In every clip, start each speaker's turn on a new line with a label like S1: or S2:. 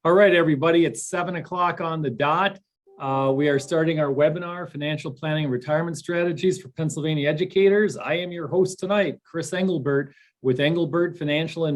S1: All right, everybody, it's 7 o'clock on the dot. We are starting our webinar, Financial Planning and Retirement Strategies for Pennsylvania Educators. I am your host tonight, Chris Englebert with Englebert Financial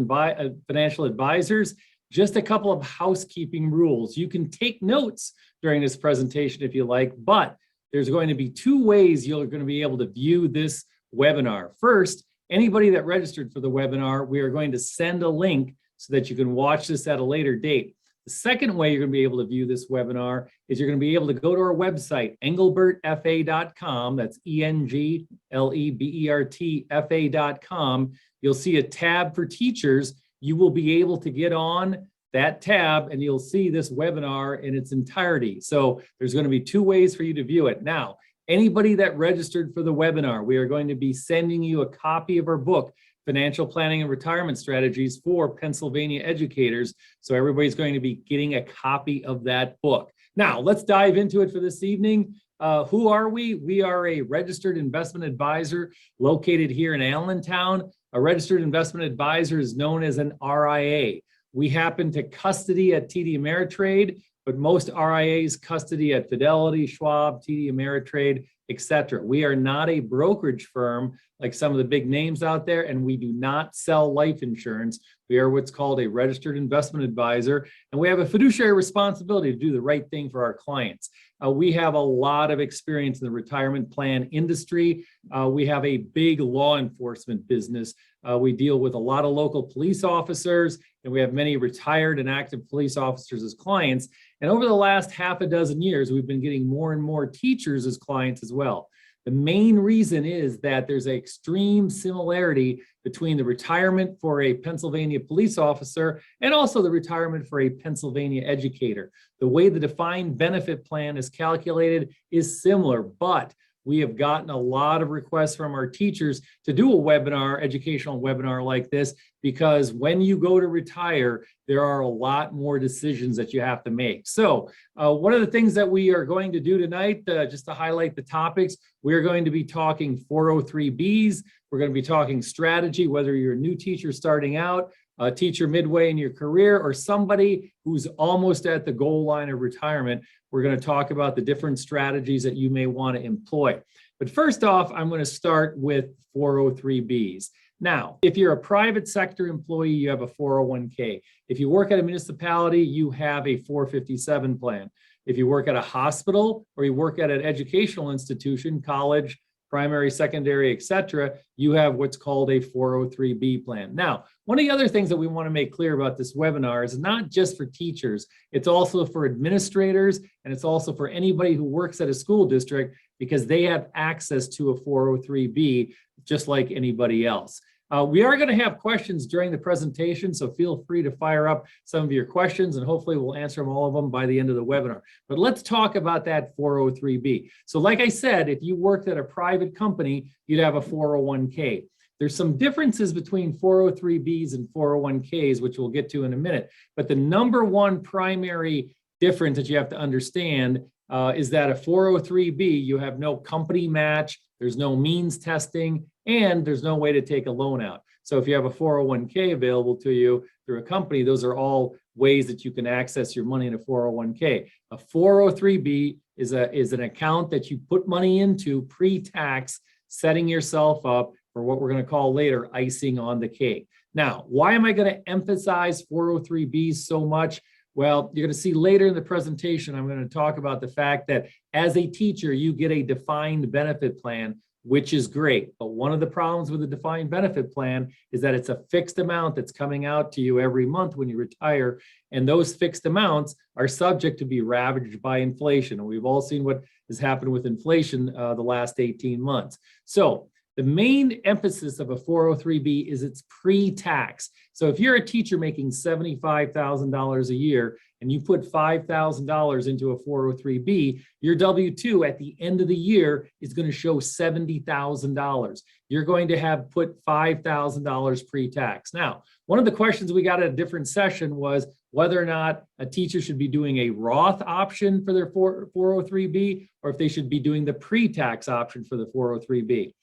S1: Advisers. Just a couple of housekeeping rules. You can take notes during this presentation if you like, but there's going to be two ways you're going to be able to view this webinar. First, anybody that registered for the webinar, we are going to send a link so that you can watch this at a later date. The second way you're going to be able to view this webinar is you're going to be able to go to our website, englebertfa.com. That's englebertfa.com. You'll see a tab for teachers. You will be able to get on that tab and you'll see this webinar in its entirety. So there's going to be two ways for you to view it. Now, anybody that registered for the webinar, we are going to be sending you a copy of our book, Financial Planning and Retirement Strategies for Pennsylvania Educators. So everybody's going to be getting a copy of that book. Now, let's dive into it for this evening. Who are we? We are a registered investment advisor located here in Allentown. A registered investment advisor is known as an RIA. We happen to custody at TD Ameritrade, but most RIAs custody at Fidelity, Schwab, TD Ameritrade, etc. We are not a brokerage firm like some of the big names out there, and we do not sell life insurance. We are what's called a registered investment advisor, and we have a fiduciary responsibility to do the right thing for our clients. We have a lot of experience in the retirement plan industry. We have a big law enforcement business. We deal with a lot of local police officers, and we have many retired and active police officers as clients. And over the last half a dozen years, we've been getting more and more teachers as clients as well. The main reason is that there's an extreme similarity between the retirement for a Pennsylvania police officer and also the retirement for a Pennsylvania educator. The way the defined benefit plan is calculated is similar, but we have gotten a lot of requests from our teachers to do a webinar, educational webinar like this, because when you go to retire, there are a lot more decisions that you have to make. So one of the things that we are going to do tonight, just to highlight the topics, we're going to be talking 403Bs. We're going to be talking strategy, whether you're a new teacher starting out, a teacher midway in your career, or somebody who's almost at the goal line of retirement. We're going to talk about the different strategies that you may want to employ. But first off, I'm going to start with 403Bs. Now, if you're a private sector employee, you have a 401k. If you work at a municipality, you have a 457 plan. If you work at a hospital or you work at an educational institution, college, primary, secondary, etc., you have what's called a 403B plan. Now, one of the other things that we want to make clear about this webinar is not just for teachers, it's also for administrators, and it's also for anybody who works at a school district, because they have access to a 403B just like anybody else. We are going to have questions during the presentation, so feel free to fire up some of your questions, and hopefully we'll answer them, all of them, by the end of the webinar. But let's talk about that 403B. So like I said, if you worked at a private company, you'd have a 401k. There's some differences between 403Bs and 401ks, which we'll get to in a minute. But the number one primary difference that you have to understand is that a 403B, you have no company match, there's no means testing, and there's no way to take a loan out. So if you have a 401k available to you through a company, those are all ways that you can access your money in a 401k. A 403b is an account that you put money into pre-tax, setting yourself up for what we're going to call later icing on the cake. Now, why am I going to emphasize 403bs so much? Well, you're going to see later in the presentation, I'm going to talk about the fact that as a teacher, you get a defined benefit plan, which is great. But one of the problems with the defined benefit plan is that it's a fixed amount that's coming out to you every month when you retire. And those fixed amounts are subject to be ravaged by inflation. And we've all seen what has happened with inflation the last 18 months. So the main emphasis of a 403B is it's pre-tax. So if you're a teacher making $75,000 a year and you put $5,000 into a 403B, your W-2 at the end of the year is going to show $70,000. You're going to have put $5,000 pre-tax. Now, one of the questions we got at a different session was whether or not a teacher should be doing a Roth option for their 403B or if they should be doing the pre-tax option for the 403B.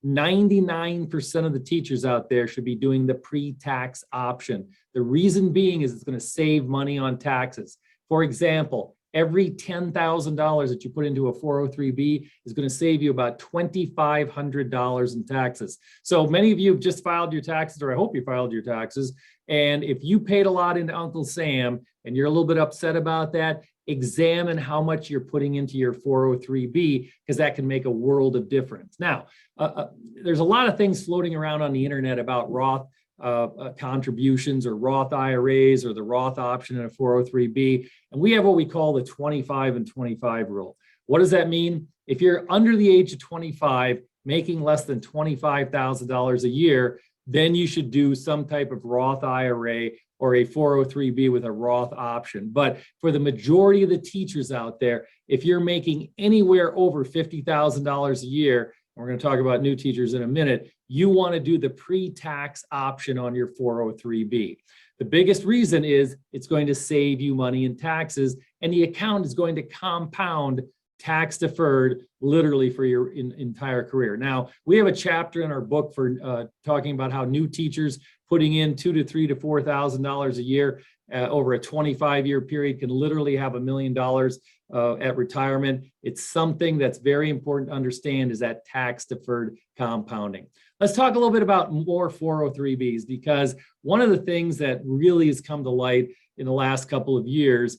S1: 99% of the teachers out there should be doing the pre-tax option. The reason being is it's going to save money on taxes. For example, every $10,000 that you put into a 403B is going to save you about $2,500 in taxes. So many of you have just filed your taxes, or I hope you filed your taxes. And if you paid a lot into Uncle Sam and you're a little bit upset about that, examine how much you're putting into your 403B, because that can make a world of difference. Now, there's a lot of things floating around on the internet about Roth contributions or Roth IRAs or the Roth option in a 403B. And we have what we call the 25 and 25 rule. What does that mean? If you're under the age of 25, making less than $25,000 a year, then you should do some type of Roth IRA or a 403B with a Roth option. But for the majority of the teachers out there, if you're making anywhere over $50,000 a year, and we're going to talk about new teachers in a minute, you want to do the pre-tax option on your 403B. The biggest reason is it's going to save you money in taxes, and the account is going to compound tax deferred literally for your entire career. Now, we have a chapter in our book for talking about how new teachers putting in $2,000 to $3,000 to $4,000 a year over a 25-year period can literally have $1 million at retirement. It's something that's very important to understand, is that tax deferred compounding. Let's talk a little bit about more 403Bs, because one of the things that really has come to light in the last couple of years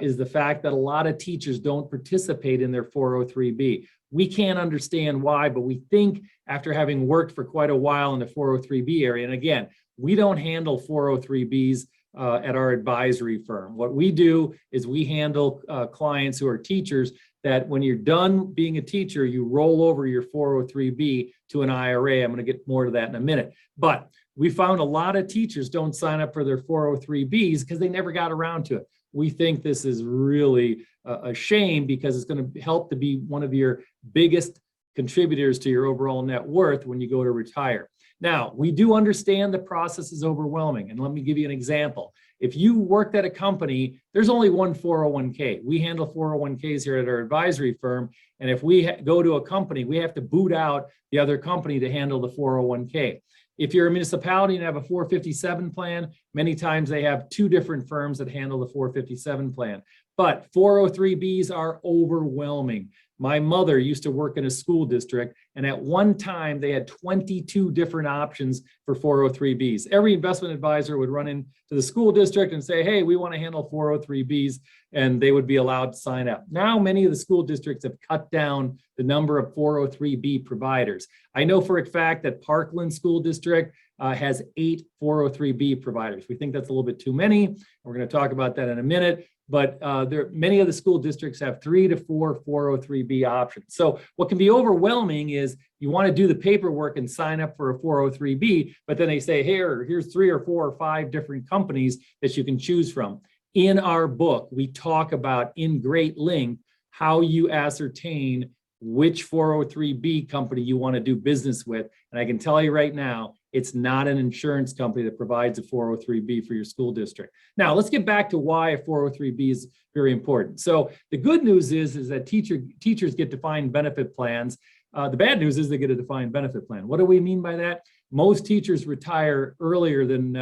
S1: is the fact that a lot of teachers don't participate in their 403B. We can't understand why, but we think after having worked for quite a while in the 403B area, and again, we don't handle 403Bs at our advisory firm. What we do is we handle clients who are teachers that when you're done being a teacher, you roll over your 403B to an IRA. I'm going to get more to that in a minute. But we found a lot of teachers don't sign up for their 403Bs because they never got around to it. We think this is really a shame, because it's going to help to be one of your biggest contributors to your overall net worth when you go to retire. Now, we do understand the process is overwhelming. And let me give you an example. If you worked at a company, there's only one 401k. We handle 401ks here at our advisory firm. And if we go to a company, we have to boot out the other company to handle the 401k. If you're a municipality and have a 457 plan, many times they have two different firms that handle the 457 plan. But 403Bs are overwhelming. My mother used to work in a school district, and at one time they had 22 different options for 403Bs. Every investment advisor would run into the school district and say, hey, we want to handle 403Bs, and they would be allowed to sign up. Now, many of the school districts have cut down the number of 403B providers. I know for a fact that Parkland School District has 8 403B providers. We think that's a little bit too many. We're going to talk about that in a minute. But many of the school districts have 3 to 4 403B options. So what can be overwhelming is you want to do the paperwork and sign up for a 403B, but then they say, here's 3 or 4 or 5 different companies that you can choose from. In our book, we talk about in great length how you ascertain which 403B company you want to do business with. And I can tell you right now, it's not an insurance company that provides a 403B for your school district. Now, let's get back to why a 403B is very important. So the good news is that teachers get defined benefit plans. The bad news is they get a defined benefit plan. What do we mean by that? Most teachers retire earlier than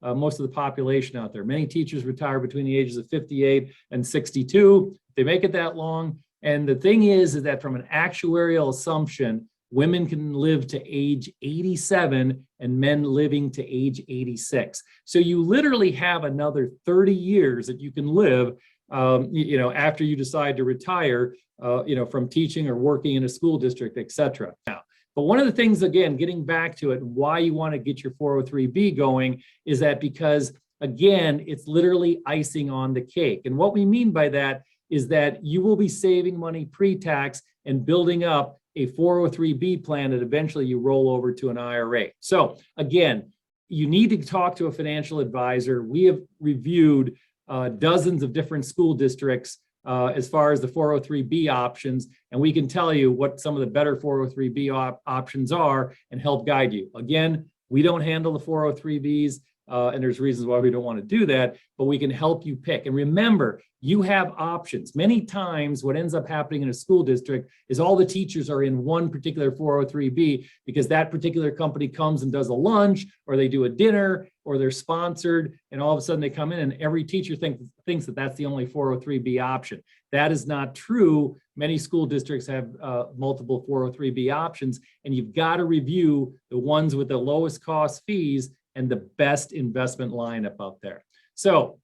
S1: most of the population out there. Many teachers retire between the ages of 58 and 62. They make it that long. And the thing is that from an actuarial assumption, women can live to age 87 and men living to age 86. So you literally have another 30 years that you can live, after you decide to retire, from teaching or working in a school district, et cetera. Now, but one of the things, again, getting back to it, why you want to get your 403B going is that because, again, it's literally icing on the cake. And what we mean by that is that you will be saving money pre-tax and building up a 403B plan that eventually you roll over to an IRA. So again, you need to talk to a financial advisor. We have reviewed dozens of different school districts as far as the 403B options, and we can tell you what some of the better 403B options are and help guide you. Again, we don't handle the 403Bs. and there's reasons why we don't want to do that, but we can help you pick. And remember, you have options. Many times what ends up happening in a school district is all the teachers are in one particular 403B because that particular company comes and does a lunch, or they do a dinner, or they're sponsored, and all of a sudden they come in and every teacher thinks that that's the only 403B option. That is not true. Many school districts have multiple 403B options, and you've got to review the ones with the lowest cost fees and the best investment lineup out there. So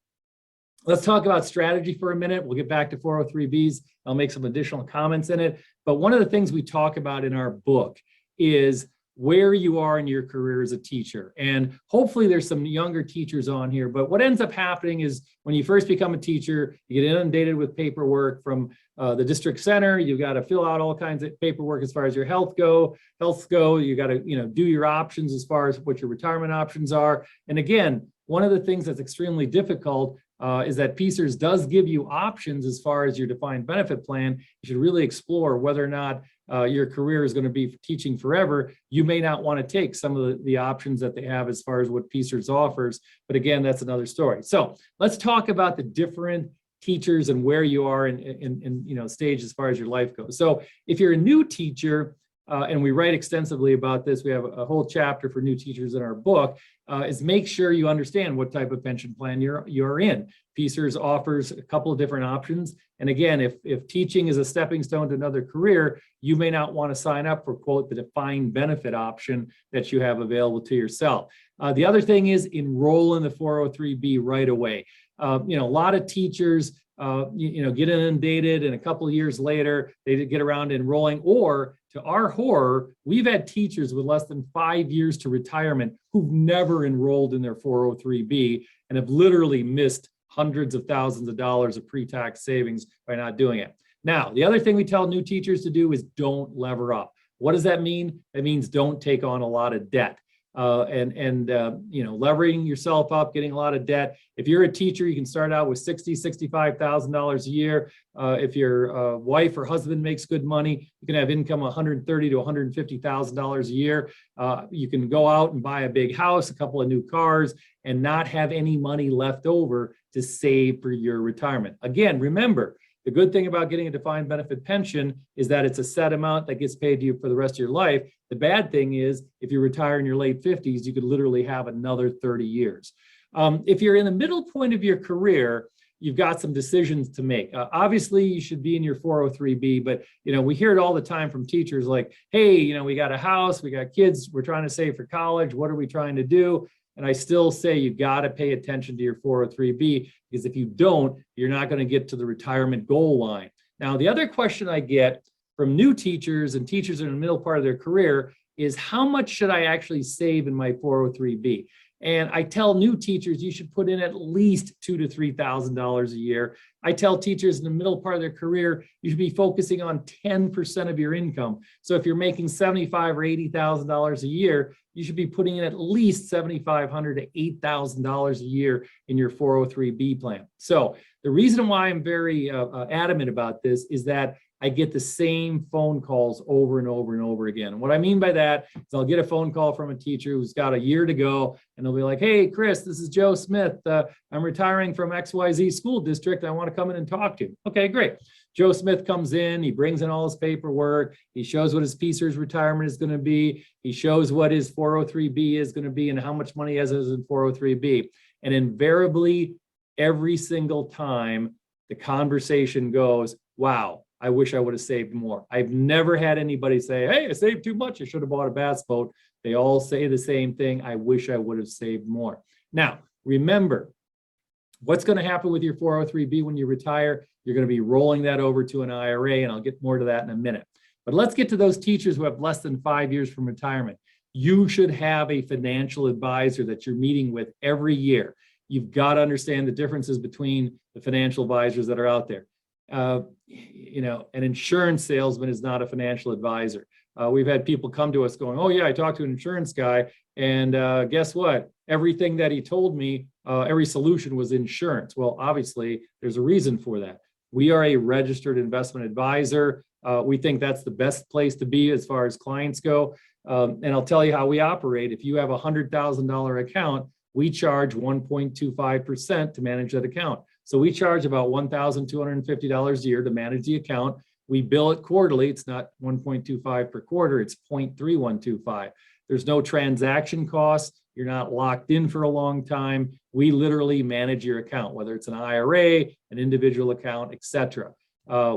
S1: let's talk about strategy for a minute. We'll get back to 403Bs. I'll make some additional comments in it. But one of the things we talk about in our book is where you are in your career as a teacher. And hopefully there's some younger teachers on here, but what ends up happening is when you first become a teacher, you get inundated with paperwork from the district center. You've got to fill out all kinds of paperwork as far as your health go. You got to, do your options as far as what your retirement options are. And again, one of the things that's extremely difficult is that PSERS does give you options as far as your defined benefit plan. You should really explore whether or not your career is going to be teaching forever. You may not want to take some of the options that they have as far as what PSERS offers. But again, that's another story. So let's talk about the different teachers and where you are in stage as far as your life goes. So if you're a new teacher, and we write extensively about this, we have a whole chapter for new teachers in our book, is make sure you understand what type of pension plan you're in. PSERS offers a couple of different options. And again, if teaching is a stepping stone to another career, you may not want to sign up for, quote, the defined benefit option that you have available to yourself. The other thing is enroll in the 403B right away. A lot of teachers, get inundated, and a couple of years later, they get around to enrolling, or to our horror, we've had teachers with less than 5 years to retirement who've never enrolled in their 403B and have literally missed hundreds of thousands of dollars of pre-tax savings by not doing it. Now, the other thing we tell new teachers to do is don't lever up. What does that mean? That means don't take on a lot of debt. Leveraging yourself up, getting a lot of debt. If you're a teacher, you can start out with $65,000 a year. If your wife or husband makes good money, you can have income $130,000 to $150,000 a year. You can go out and buy a big house, a couple of new cars, and not have any money left over to save for your retirement. Again, remember, the good thing about getting a defined benefit pension is that it's a set amount that gets paid to you for the rest of your life. The bad thing is if you retire in your late 50s, you could literally have another 30 years. If you're in the middle point of your career, you've got some decisions to make. Obviously, you should be in your 403B, but we hear it all the time from teachers like, hey, we got a house, we got kids, we're trying to save for college. What are we trying to do? And I still say you got to pay attention to your 403B, because if you don't, you're not going to get to the retirement goal line. Now, the other question I get from new teachers and teachers in the middle part of their career is, how much should I actually save in my 403B? And I tell new teachers you should put in at least $2,000 to $3,000 a year. I tell teachers in the middle part of their career, you should be focusing on 10% of your income. So if you're making $75,000 or $80,000 a year, you should be putting in at least $7,500 to $8,000 a year in your 403B plan. So the reason why I'm very adamant about this is that I get the same phone calls over and over and over again. And what I mean by that is I'll get a phone call from a teacher who's got a year to go, and they'll be like, hey, Chris, this is Joe Smith. I'm retiring from XYZ school district. I want to come in and talk to you. Okay, great. Joe Smith comes in, he brings in all his paperwork. He shows what his PSERS retirement is going to be. He shows what his 403B is going to be and how much money he has in 403B. And invariably, every single time the conversation goes, wow, I wish I would have saved more. I've never had anybody say, hey, I saved too much, I should have bought a bass boat. They all say the same thing, I wish I would have saved more. Now, remember, what's going to happen with your 403B when you retire? You're going to be rolling that over to an IRA, and I'll get more to that in a minute. But let's get to those teachers who have less than 5 years from retirement. You should have a financial advisor that you're meeting with every year. You've got to understand the differences between the financial advisors that are out there. An insurance salesman is not a financial advisor. We've had people come to us going, oh yeah, I talked to an insurance guy, and guess what? Everything that he told me, every solution was insurance. Well, obviously there's a reason for that. We are a registered investment advisor. We think that's the best place to be as far as clients go. And I'll tell you how we operate. If you have a $100,000 account, we charge 1.25% to manage that account. So we charge about $1,250 a year to manage the account. We bill it quarterly. It's not 1.25 per quarter, it's 0.3125. There's no transaction costs. You're not locked in for a long time. We literally manage your account, whether it's an IRA, an individual account, etc.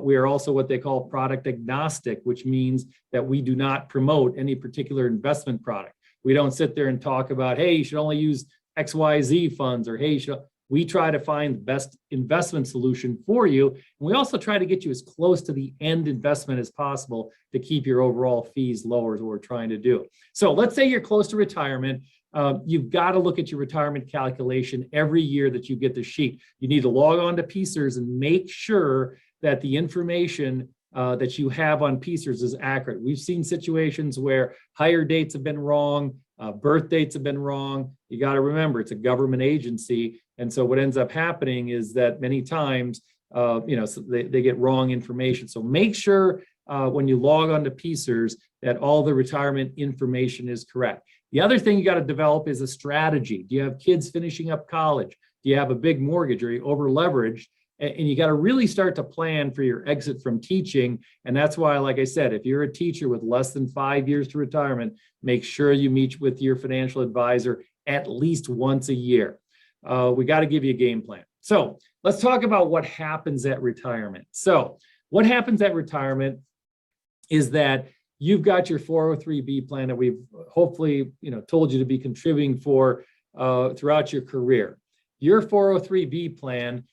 S1: We are also what they call product agnostic, which means that we do not promote any particular investment product. We don't sit there and talk about, hey, you should only use XYZ funds, or hey, we try to find the best investment solution for you. And we also try to get you as close to the end investment as possible to keep your overall fees lower, is what we're trying to do. So let's say you're close to retirement. You've got to look at your retirement calculation every year that you get the sheet. You need to log on to PCERS and make sure that the information that you have on PCERS is accurate. We've seen situations where hire dates have been wrong, birth dates have been wrong. You got to remember, it's a government agency. And so what ends up happening is that many times, so they get wrong information. So make sure when you log on to PCERS that all the retirement information is correct. The other thing you got to develop is a strategy. Do you have kids finishing up college? Do you have a big mortgage? Are you over leveraged? And you got to really start to plan for your exit from teaching. And that's why, like I said, if you're a teacher with less than 5 years to retirement, make sure you meet with your financial advisor at least once a year. We got to give you a game plan. So let's talk about what happens at retirement. So what happens at retirement is that you've got your 403B plan that we've hopefully told you to be contributing for throughout your career. Your 403B plan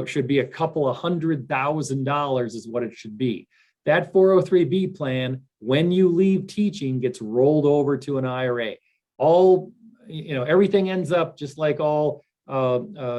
S1: should be a couple of $100,000 is what it should be. That 403B plan, when you leave teaching, gets rolled over to an IRA. Everything ends up just like all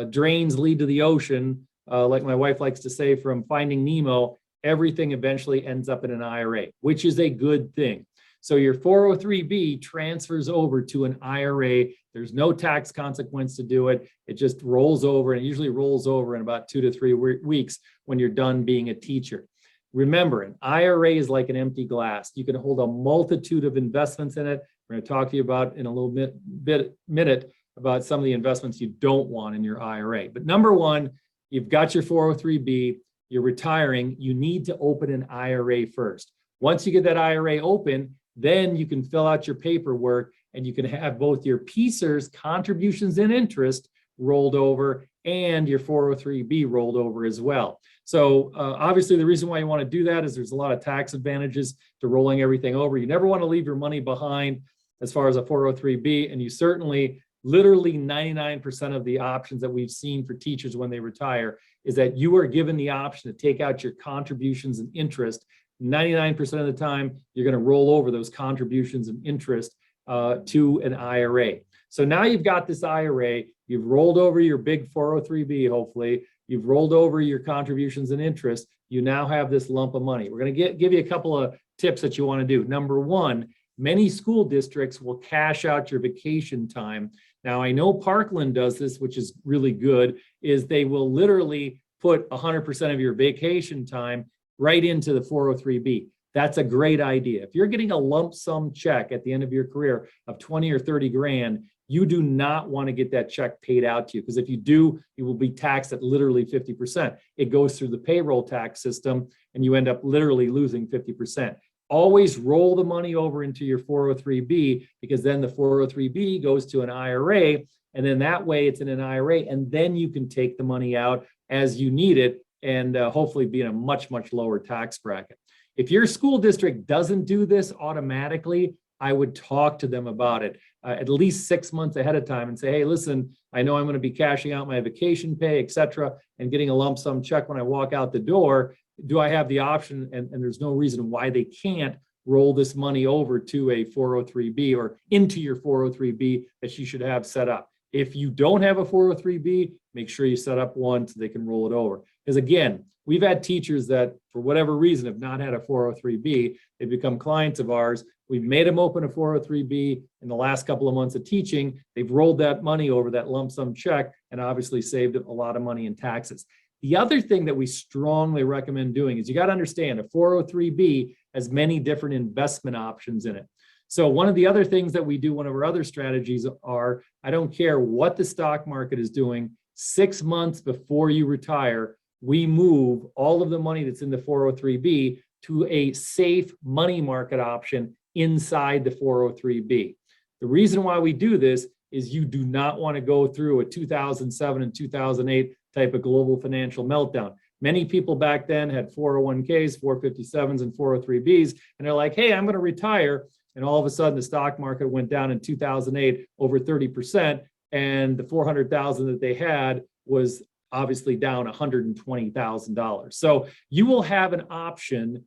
S1: drains lead to the ocean. Like my wife likes to say from Finding Nemo, everything eventually ends up in an IRA, which is a good thing. So your 403B transfers over to an IRA. There's no tax consequence to do it. It just rolls over, and it usually rolls over in about 2 to 3 weeks when you're done being a teacher. Remember, an IRA is like an empty glass. You can hold a multitude of investments in it. We're going to talk to you about in a little minute about some of the investments you don't want in your IRA. But number one, you've got your 403B, you're retiring, you need to open an IRA first. Once you get that IRA open, then you can fill out your paperwork and you can have both your PCERS contributions and interest rolled over and your 403B rolled over as well. So obviously the reason why you want to do that is there's a lot of tax advantages to rolling everything over. You never want to leave your money behind as far as a 403B, and you certainly, literally 99% of the options that we've seen for teachers when they retire is that you are given the option to take out your contributions and interest. 99% of the time, you're going to roll over those contributions and interest to an IRA. So now you've got this IRA, you've rolled over your big 403B, hopefully, you've rolled over your contributions and interest, you now have this lump of money. We're going to give you a couple of tips that you want to do. Number one, many school districts will cash out your vacation time. Now, I know Parkland does this, which is really good, is they will literally put 100% of your vacation time right into the 403B. That's a great idea. If you're getting a lump sum check at the end of your career of 20 or 30 grand, you do not want to get that check paid out to you, because if you do, you will be taxed at literally 50%. It goes through the payroll tax system and you end up literally losing 50%. Always roll the money over into your 403B, because then the 403B goes to an IRA, and then that way it's in an IRA, and then you can take the money out as you need it and hopefully be in a much, much lower tax bracket. If your school district doesn't do this automatically, I would talk to them about it at least 6 months ahead of time and say, hey, listen, I know I'm going to be cashing out my vacation pay, et cetera, and getting a lump sum check when I walk out the door. Do I have the option? And there's no reason why they can't roll this money over to a 403B or into your 403B that you should have set up. If you don't have a 403B, make sure you set up one so they can roll it over. Because again, we've had teachers that for whatever reason have not had a 403B. They've become clients of ours. We've made them open a 403B in the last couple of months of teaching. They've rolled that money over, that lump sum check, and obviously saved a lot of money in taxes. The other thing that we strongly recommend doing is you got to understand a 403B has many different investment options in it. So one of the other things that we do, one of our other strategies are, I don't care what the stock market is doing, 6 months before you retire, we move all of the money that's in the 403B to a safe money market option inside the 403B. The reason why we do this is you do not want to go through a 2007 and 2008 type of global financial meltdown. Many people back then had 401ks, 457s, and 403Bs, and they're like, hey, I'm going to retire. And all of a sudden, the stock market went down in 2008 over 30%, and the $400,000 that they had was obviously down $120,000. So you will have an option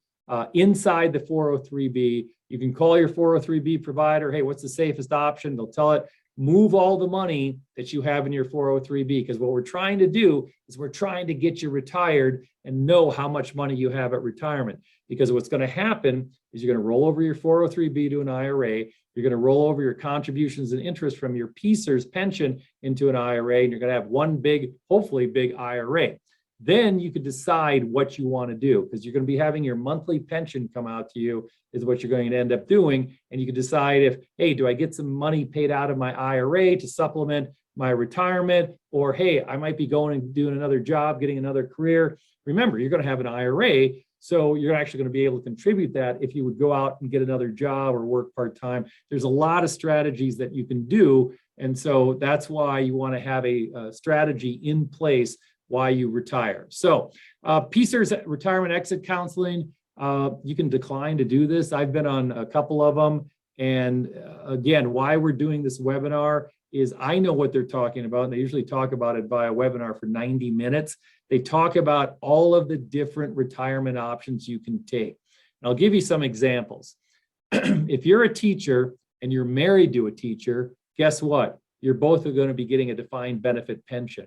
S1: inside the 403B. You can call your 403B provider, hey, what's the safest option? They'll tell it, move all the money that you have in your 403B, because what we're trying to do is we're trying to get you retired and know how much money you have at retirement. Because what's going to happen is you're going to roll over your 403B to an IRA. You're going to roll over your contributions and interest from your PSERS pension into an IRA, and you're going to have one big, hopefully big IRA. Then you could decide what you want to do, because you're going to be having your monthly pension come out to you is what you're going to end up doing. And you can decide if, hey, do I get some money paid out of my IRA to supplement my retirement? Or, hey, I might be going and doing another job, getting another career. Remember, you're going to have an IRA, so you're actually going to be able to contribute that if you would go out and get another job or work part-time. There's a lot of strategies that you can do. And so that's why you want to have a strategy in place while you retire. So PSERS retirement exit counseling, you can decline to do this. I've been on a couple of them. And again, why we're doing this webinar is I know what they're talking about. And they usually talk about it via webinar for 90 minutes. They talk about all of the different retirement options you can take. And I'll give you some examples. If you're a teacher and you're married to a teacher, guess what? You're both going to be getting a defined benefit pension.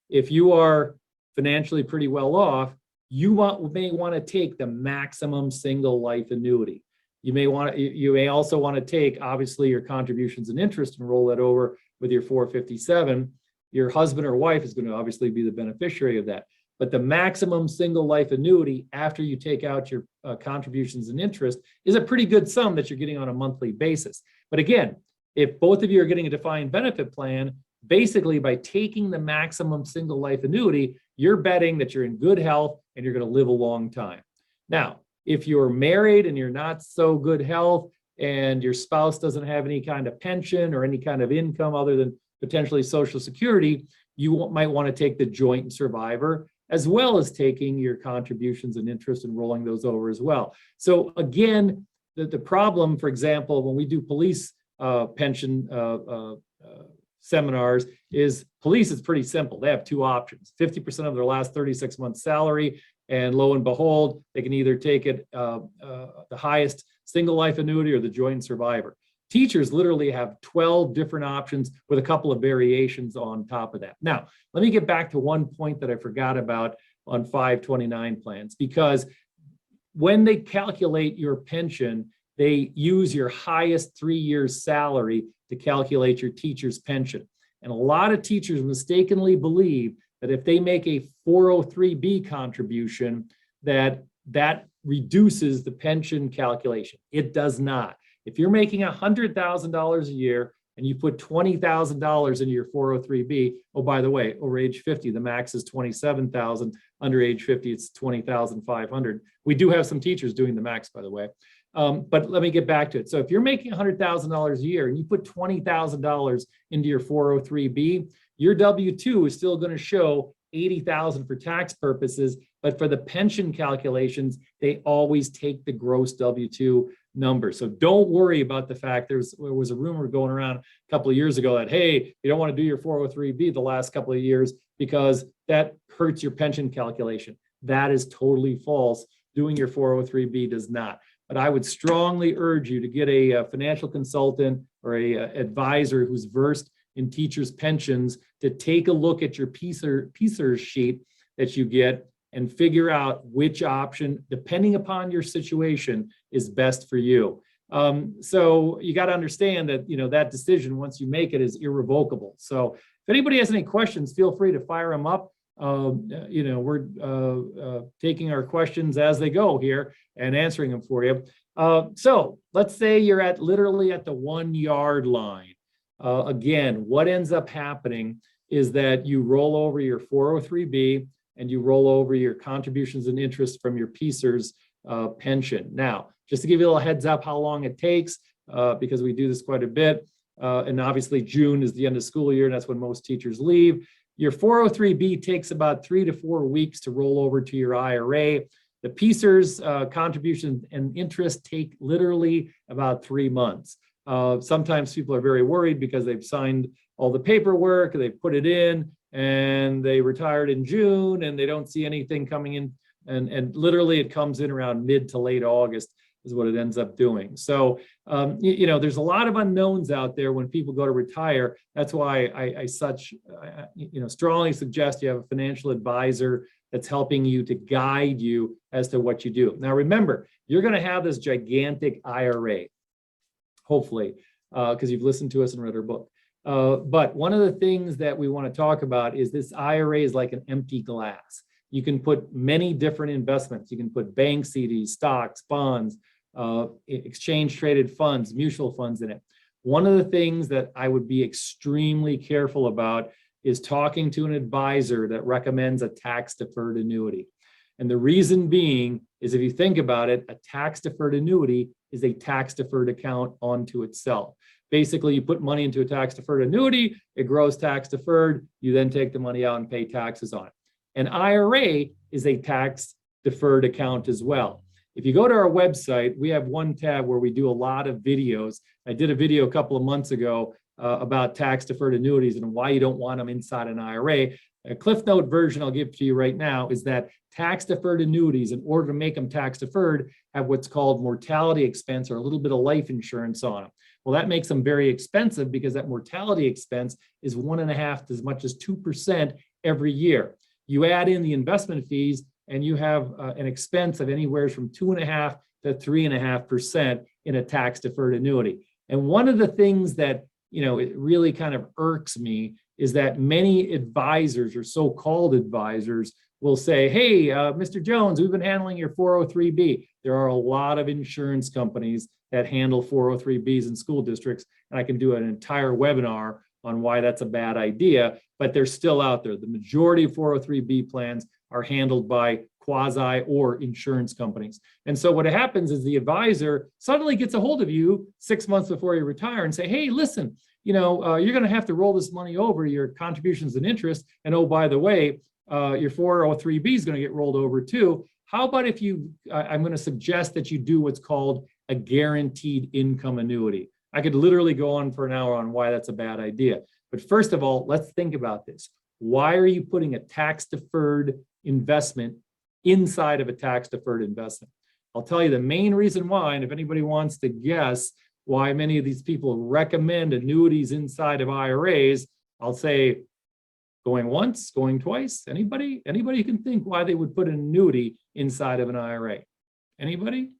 S1: If you are financially pretty well off, you may want to take the maximum single life annuity. You may also want to take, obviously, your contributions and interest and roll that over with your 457. Your husband or wife is going to obviously be the beneficiary of that. But the maximum single life annuity after you take out your contributions and interest is a pretty good sum that you're getting on a monthly basis. But again, if both of you are getting a defined benefit plan, basically by taking the maximum single life annuity, you're betting that you're in good health and you're going to live a long time. Now, if you're married and you're not so good health and your spouse doesn't have any kind of pension or any kind of income other than potentially Social Security, you might want to take the joint and survivor, as well as taking your contributions and interest and rolling those over as well. So again, the problem, for example, when we do police pension seminars, is police is pretty simple. They have two options: 50% of their last 36 months salary, and lo and behold, they can either take it the highest single life annuity or the joint survivor. Teachers literally have 12 different options with a couple of variations on top of that. Now, let me get back to one point that I forgot about on 529 plans, because when they calculate your pension, they use your highest 3 years salary to calculate your teacher's pension. And a lot of teachers mistakenly believe that if they make a 403B contribution, that reduces the pension calculation. It does not. If you're making $100,000 a year and you put $20,000 into your 403B, oh, by the way, over age 50, the max is $27,000. Under age 50, it's $20,500. We do have some teachers doing the max, by the way. But let me get back to it. So if you're making $100,000 a year and you put $20,000 into your 403B, your W-2 is still going to show $80,000 for tax purposes, but for the pension calculations, they always take the gross W-2 number. So don't worry about the fact there was a rumor going around a couple of years ago that, hey, you don't want to do your 403B the last couple of years because that hurts your pension calculation. That is totally false. Doing your 403B does not. But I would strongly urge you to get a financial consultant or a advisor who's versed in teachers' pensions to take a look at your PSERS sheet that you get and figure out which option, depending upon your situation, is best for you. So you got to understand that, that decision, once you make it, is irrevocable. So if anybody has any questions, feel free to fire them up. We're taking our questions as they go here and answering them for you. So let's say you're literally at the 1 yard line. Again, what ends up happening is that you roll over your 403B and you roll over your contributions and interest from your PSERS pension. Now, just to give you a little heads up how long it takes, because we do this quite a bit, and obviously June is the end of school year, and that's when most teachers leave. Your 403B takes about 3 to 4 weeks to roll over to your IRA. The PSERS contribution and interest take literally about 3 months. Sometimes people are very worried because they've signed all the paperwork, they've put it in, and they retired in June, and they don't see anything coming in. And literally it comes in around mid to late August is what it ends up doing. So, there's a lot of unknowns out there when people go to retire. That's why I strongly suggest you have a financial advisor that's helping you to guide you as to what you do. Now, remember, you're going to have this gigantic IRA, hopefully, because you've listened to us and read our book. But one of the things that we want to talk about is this IRA is like an empty glass. You can put many different investments. You can put bank CDs, stocks, bonds, exchange traded funds, mutual funds in it. One of the things that I would be extremely careful about is talking to an advisor that recommends a tax deferred annuity. And the reason being is, if you think about it, a tax deferred annuity is a tax deferred account onto itself. Basically, you put money into a tax deferred annuity, it grows tax deferred, you then take the money out and pay taxes on it. An IRA is a tax deferred account as well. If you go to our website, we have one tab where we do a lot of videos. I did a video a couple of months ago about tax deferred annuities and why you don't want them inside an IRA. A Cliff Note version I'll give to you right now is that tax deferred annuities, in order to make them tax deferred, have what's called mortality expense or a little bit of life insurance on them. Well, that makes them very expensive because that mortality expense is 1.5% to as much as 2% every year. You add in the investment fees and you have an expense of anywhere from 2.5% to 3.5% in a tax deferred annuity. And one of the things that, it really kind of irks me is that many advisors or so-called advisors will say, hey, Mr. Jones, we've been handling your 403B. There are a lot of insurance companies that handle 403Bs in school districts, and I can do an entire webinar on why that's a bad idea, but they're still out there. The majority of 403B plans are handled by quasi or insurance companies. And so what happens is the advisor suddenly gets a hold of you 6 months before you retire and say, hey, listen, you're going to have to roll this money over, your contributions and interest. And oh, by the way, your 403B is going to get rolled over too. How about if I'm going to suggest that you do what's called a guaranteed income annuity. I could literally go on for an hour on why that's a bad idea. But first of all, let's think about this. Why are you putting a tax deferred investment inside of a tax deferred investment? I'll tell you the main reason why, and if anybody wants to guess why many of these people recommend annuities inside of IRAs, I'll say going once, going twice. Anybody can think why they would put an annuity inside of an IRA? Anybody?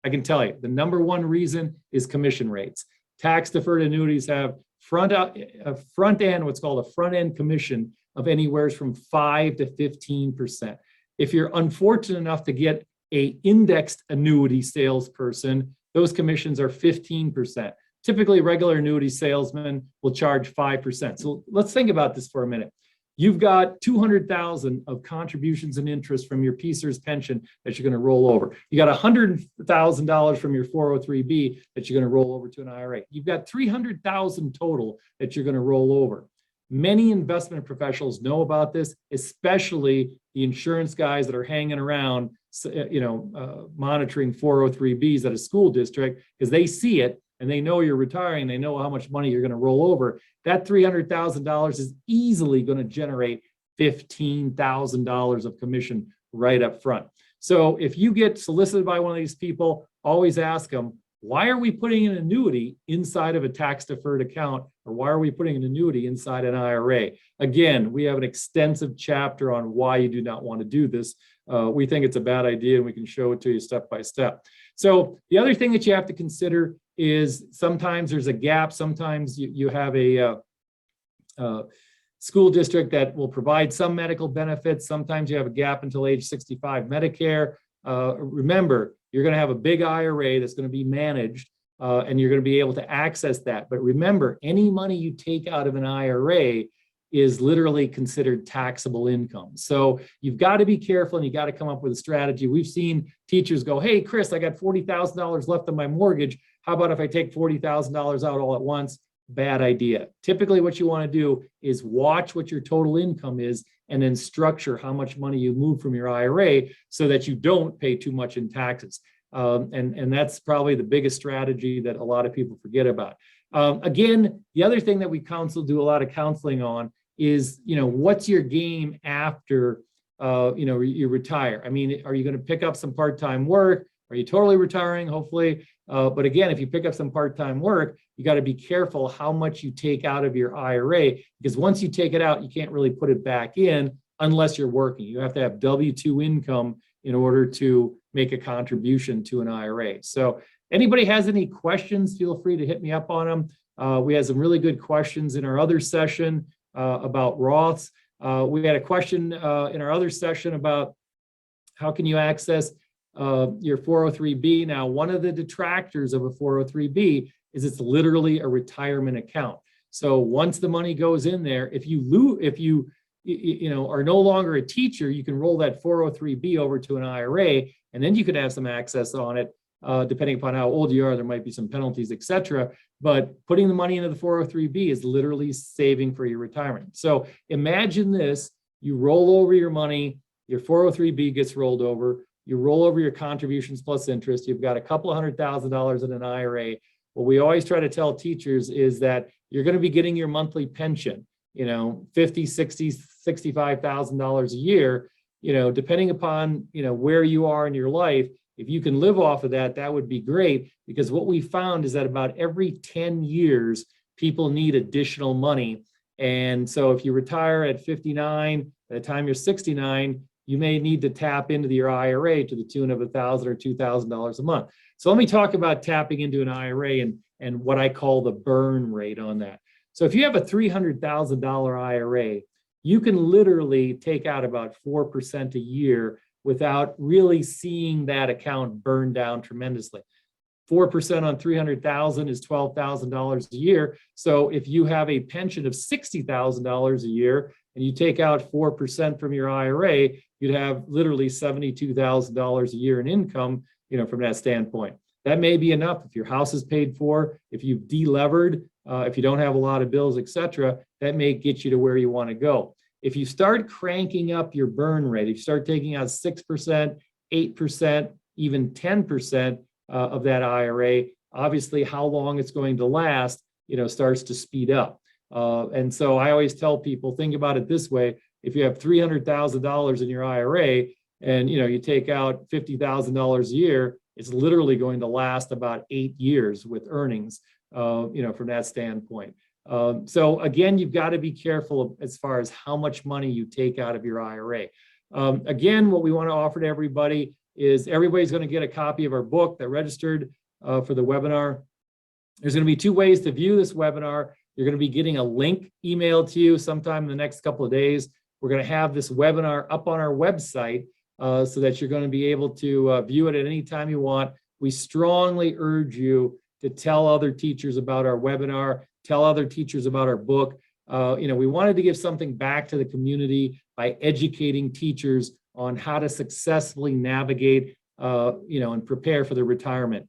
S1: I can tell you the number one reason is commission rates. Tax deferred annuities have front end, what's called a front end commission of anywhere from 5 to 15%. If you're unfortunate enough to get a indexed annuity salesperson, those commissions are 15%. Typically, regular annuity salesmen will charge 5%. So let's think about this for a minute. You've got $200,000 of contributions and interest from your PSERS pension that you're going to roll over. You got $100,000 from your 403B that you're going to roll over to an IRA. You've got $300,000 total that you're going to roll over. Many investment professionals know about this, especially the insurance guys that are hanging around, monitoring 403Bs at a school district, because they see it and they know you're retiring. They know how much money you're going to roll over. That $300,000 is easily going to generate $15,000 of commission right up front. So if you get solicited by one of these people, always ask them, why are we putting an annuity inside of a tax deferred account? Or why are we putting an annuity inside an IRA? Again, we have an extensive chapter on why you do not want to do this. We think it's a bad idea, and we can show it to you step by step. So the other thing that you have to consider is sometimes there's a gap. Sometimes you have a school district that will provide some medical benefits. Sometimes you have a gap until age 65 Medicare. Remember, you're going to have a big IRA that's going to be managed, and you're going to be able to access that. But remember, any money you take out of an IRA is literally considered taxable income. So you've got to be careful, and you got to come up with a strategy. We've seen teachers go, hey, Chris, I got $40,000 left on my mortgage. How about if I take $40,000 out all at once? Bad idea. Typically what you want to do is watch what your total income is and then structure how much money you move from your IRA so that you don't pay too much in taxes. And that's probably the biggest strategy that a lot of people forget about. Again, the other thing that we do a lot of counseling on is, what's your game after, you retire? I mean, are you going to pick up some part-time work? Are you totally retiring? Hopefully. But again, if you pick up some part-time work, you got to be careful how much you take out of your IRA, because once you take it out, you can't really put it back in unless you're working. You have to have W-2 income in order to make a contribution to an IRA. So anybody has any questions, feel free to hit me up on them. We had some really good questions in our other session about Roths. We had a question in our other session about how can you access your 403B. Now, one of the detractors of a 403B is it's literally a retirement account. So once the money goes in there, if you are no longer a teacher, you can roll that 403B over to an IRA, and then you could have some access on it. Depending upon how old you are, there might be some penalties, etc. But putting the money into the 403B is literally saving for your retirement. So imagine this: you roll over your money, your 403B gets rolled over, you roll over your contributions plus interest, you've got a couple of $100,000 in an IRA. What we always try to tell teachers is that you're going to be getting your monthly pension, $50,000, $60,000, $65,000 a year, depending upon, where you are in your life. If you can live off of that, that would be great, because what we found is that about every 10 years, people need additional money. And so if you retire at 59, by the time you're 69, you may need to tap into your IRA to the tune of $1,000 or $2,000 a month. So let me talk about tapping into an IRA and what I call the burn rate on that. So if you have a $300,000 IRA, you can literally take out about 4% a year without really seeing that account burn down tremendously. 4% on 300,000 is $12,000 a year. So if you have a pension of $60,000 a year and you take out 4% from your IRA, you'd have literally $72,000 a year in income, from that standpoint. That may be enough if your house is paid for, if you've delevered, if you don't have a lot of bills, etc. That may get you to where you want to go. If you start cranking up your burn rate, if you start taking out 6%, 8%, even 10% of that IRA, obviously how long it's going to last, starts to speed up. And so I always tell people, think about it this way: if you have $300,000 in your IRA and you take out $50,000 a year, it's literally going to last about 8 years with earnings, from that standpoint. So again, you've got to be careful as far as how much money you take out of your IRA. Again, what we want to offer to everybody is everybody's going to get a copy of our book that registered for the webinar. There's going to be 2 ways to view this webinar. You're going to be getting a link emailed to you sometime in the next couple of days. We're going to have this webinar up on our website so that you're going to be able to view it at any time you want. We strongly urge you to tell other teachers about our webinar, tell other teachers about our book. We wanted to give something back to the community by educating teachers on how to successfully navigate, and prepare for their retirement.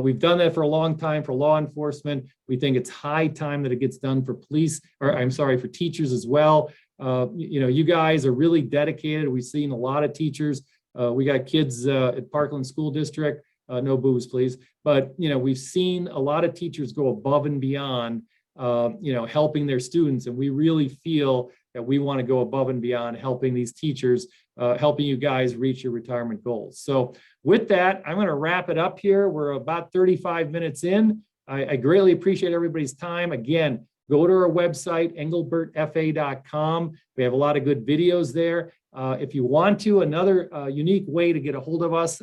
S1: We've done that for a long time for law enforcement. We think it's high time that it gets done for for teachers as well. You guys are really dedicated. We've seen a lot of teachers. We got kids at Parkland School District, no booze, please. But, we've seen a lot of teachers go above and beyond, helping their students. And we really feel that we want to go above and beyond helping these teachers, helping you guys reach your retirement goals. So with that, I'm going to wrap it up here. We're about 35 minutes in. I greatly appreciate everybody's time. Again, go to our website, englebertfa.com. We have a lot of good videos there. If you want to, another unique way to get a hold of us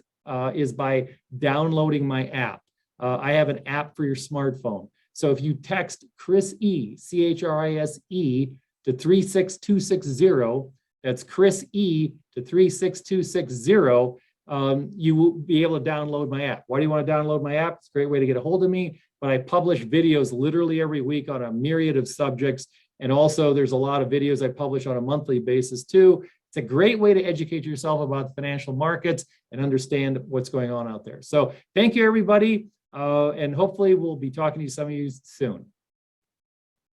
S1: is by downloading my app. I have an app for your smartphone. So if you text Chris E, C-H-R-I-S-E, to 36260, that's Chris E to 36260, you will be able to download my app. Why do you want to download my app? It's a great way to get a hold of me, but I publish videos literally every week on a myriad of subjects. And also there's a lot of videos I publish on a monthly basis too. It's a great way to educate yourself about the financial markets and understand what's going on out there. So thank you, everybody. And hopefully we'll be talking to some of you soon.